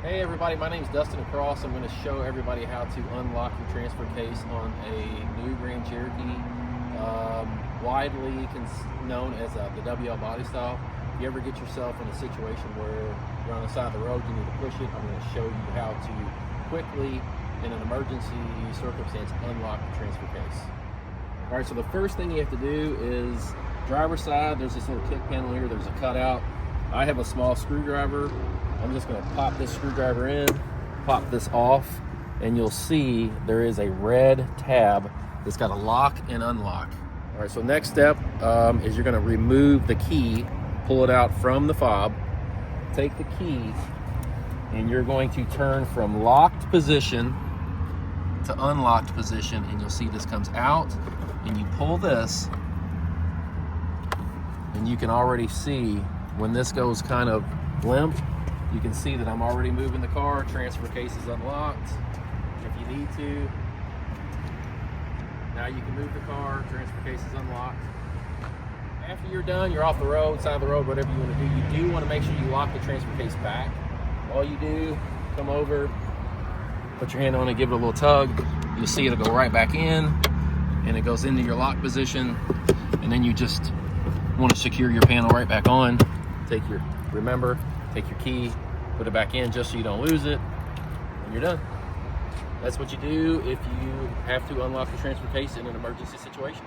Hey everybody, my name is Dustin Across. I'm going to show everybody how to unlock your transfer case on a new Grand Cherokee, widely known as the WL body style. If you ever get yourself in a situation where you're on the side of the road, you need to push it, I'm going to show you how to quickly, in an emergency circumstance, unlock the transfer case. Alright, so the first thing you have to do is driver's side, there's this little kick panel here, there's a cutout. I have a small screwdriver. I'm just going to pop this screwdriver in, pop this off, and you'll see there is a red tab that's got a lock and unlock. All right, so next step is you're going to remove the key, pull it out from the fob, take the key, and you're going to turn from locked position to unlocked position, and you'll see this comes out, and you pull this, and you can already see when this goes kind of limp, you can see that I'm already moving the car. Transfer case is unlocked. If you need to, now you can move the car. Transfer case is unlocked. After you're done, you're off the road, side of the road, whatever you want to do. You do want to make sure you lock the transfer case back. All you do, come over, put your hand on it, give it a little tug. You'll see it'll go right back in, and it goes into your lock position. And then you just want to secure your panel right back on. Take your key, put it back in just so you don't lose it, and you're done. That's what you do if you have to unlock the transfer case in an emergency situation.